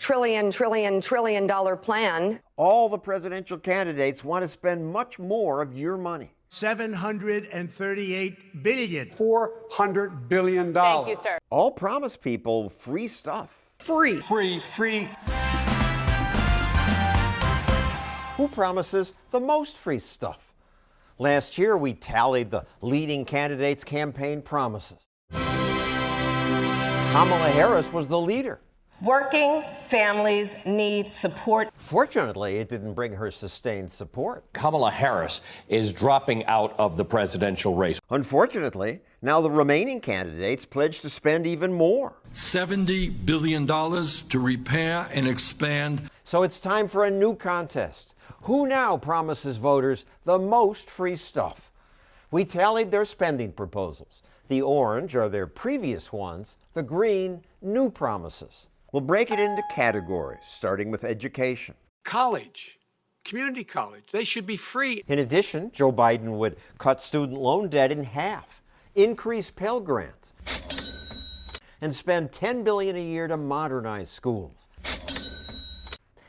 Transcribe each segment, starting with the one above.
trillion dollar plan. All the presidential candidates want to spend much more of your money. $738 billion. $400 billion. Thank you, sir. All promise people free stuff. Free. Who promises the most free stuff? Last year, we tallied the leading candidates' campaign promises. Kamala Harris was the leader. Working families need support. Fortunately, it didn't bring her sustained support. Kamala Harris is dropping out of the presidential race. Unfortunately, now the remaining candidates pledge to spend even more. $70 billion to repair and expand. So it's time for a new contest. Who now promises voters the most free stuff? We tallied their spending proposals. The orange are their previous ones, the green, new promises. We'll break it into categories, starting with education. College, community college, they should be free. In addition, Joe Biden would cut student loan debt in half, increase Pell Grants, and spend $10 billion a year to modernize schools.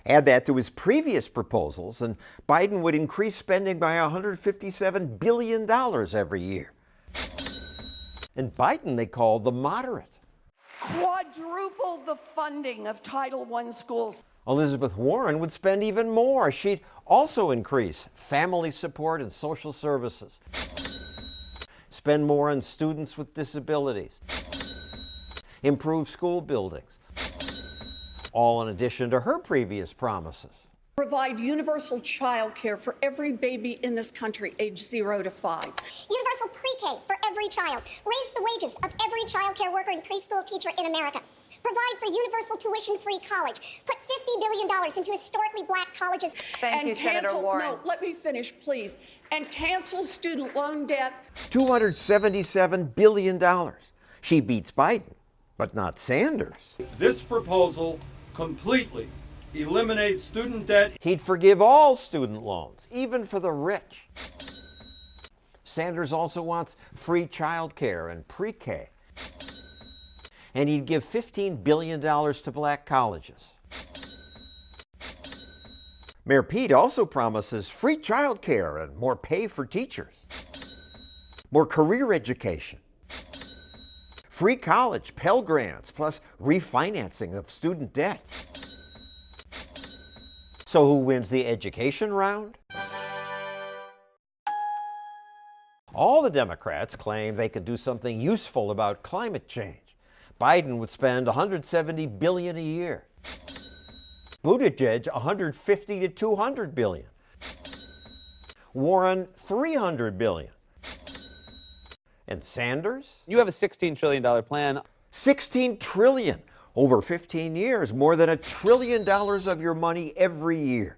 Add that to his previous proposals, and Biden would increase spending by $157 billion every year. And Biden they call the moderate. Quadruple the funding of Title I schools. Elizabeth Warren would spend even more. She'd also increase family support and social services, spend more on students with disabilities, improve school buildings, all in addition to her previous promises. Provide universal child care for every baby in this country, age 0 to 5. Universal pre-K for every child. Raise the wages of every child care worker and preschool teacher in America. Provide for universal tuition-free college. Put $50 billion into historically black colleges. Thank you, Senator Warren. No, let me finish, please. And cancel student loan debt. $277 billion. She beats Biden, but not Sanders. This proposal completely eliminates student debt. He'd forgive all student loans, even for the rich. Sanders also wants free childcare and pre-K. And he'd give $15 billion to black colleges. Mayor Pete also promises free childcare and more pay for teachers, more career education, free college, Pell Grants, plus refinancing of student debt. So who wins the education round? All the Democrats claim they can do something useful about climate change. Biden would spend $170 billion a year. Buttigieg $150 to $200 billion. Warren $300 billion. And Sanders? You have a $16 trillion plan. $16 trillion over 15 years, more than $1 trillion of your money every year.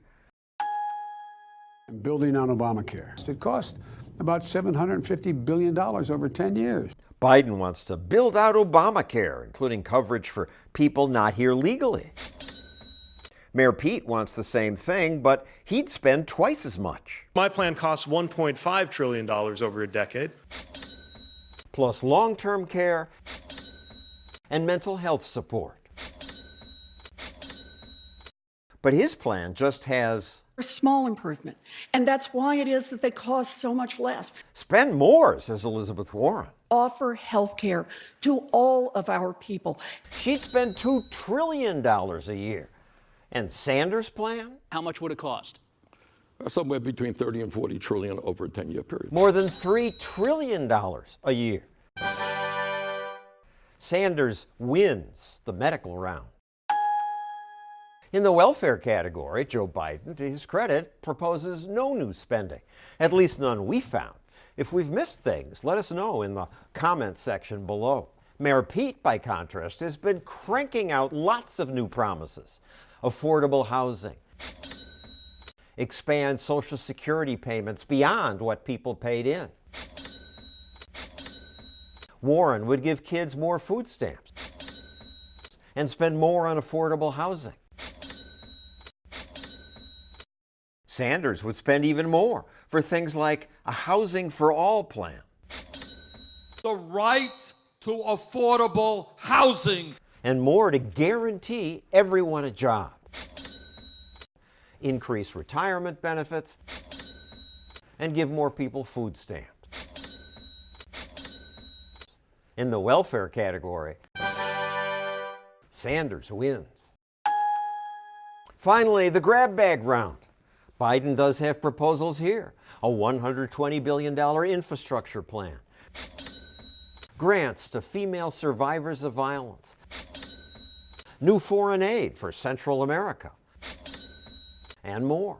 Building on Obamacare. It cost about $750 billion over 10 years. Biden wants to build out Obamacare, including coverage for people not here legally. Mayor Pete wants the same thing, but he'd spend twice as much. My plan costs $1.5 trillion over a decade. Plus long-term care and mental health support. But his plan just has A small improvement. And that's why it is that they cost so much less. spend more, says Elizabeth Warren. Offer health care to all of our people. She'd spend $2 trillion a year. And Sanders' plan? How much would it cost? Somewhere between 30 and 40 trillion over a 10-year period. More than $3 trillion a year. Sanders wins the medical round. In the welfare category, Joe Biden, to his credit, proposes no new spending, at least none we found. If we've missed things, let us know in the comments section below. Mayor Pete, by contrast, has been cranking out lots of new promises. Affordable housing, expand Social Security payments beyond what people paid in. Warren would give kids more food stamps and spend more on affordable housing. Sanders would spend even more for things like a Housing for All plan. The right to affordable housing. and more to guarantee everyone a job. Increase retirement benefits and give more people food stamps. In the welfare category, Sanders wins. Finally, the grab bag round. Biden does have proposals here. A $120 billion infrastructure plan. Grants to female survivors of violence. New foreign aid for Central America. And more.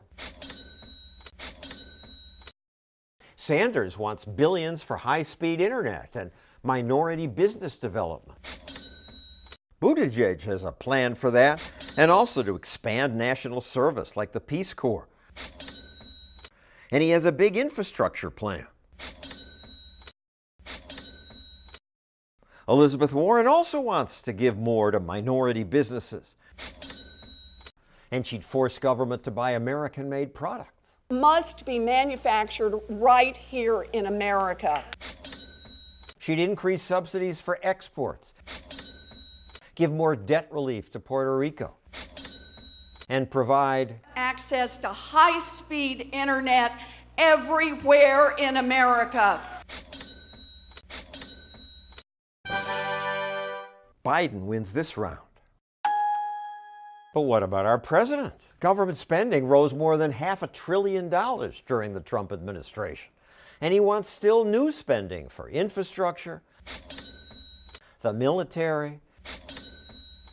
Sanders wants billions for high-speed internet and minority business development. Buttigieg has a plan for that, and also to expand national service like the Peace Corps. And he has a big infrastructure plan. Elizabeth Warren also wants to give more to minority businesses. And she'd force government to buy American-made products. Must be manufactured right here in America. She'd increase subsidies for exports, give more debt relief to Puerto Rico, and provide Access to high-speed internet everywhere in America. Biden wins this round. But what about our president? Government spending rose more than $500 billion during the Trump administration. And he wants still new spending for infrastructure, the military,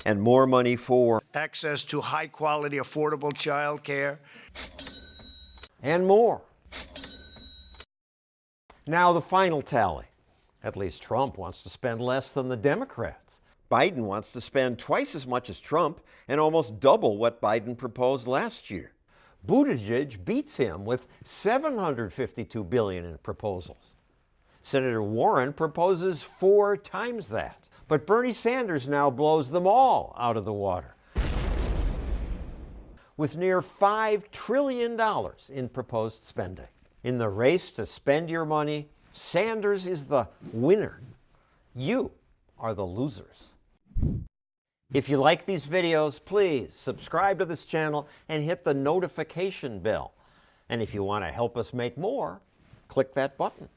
and more money for access to high-quality, affordable child care, and more. Now the final tally. At least Trump wants to spend less than the Democrats. Biden wants to spend twice as much as Trump and almost double what Biden proposed last year. Buttigieg beats him with $752 billion in proposals. Senator Warren proposes 4 times that. But Bernie Sanders now blows them all out of the water, with near $5 trillion in proposed spending. In the race to spend your money, Sanders is the winner. You are the losers. If you like these videos, please subscribe to this channel and hit the notification bell. And if you want to help us make more, click that button.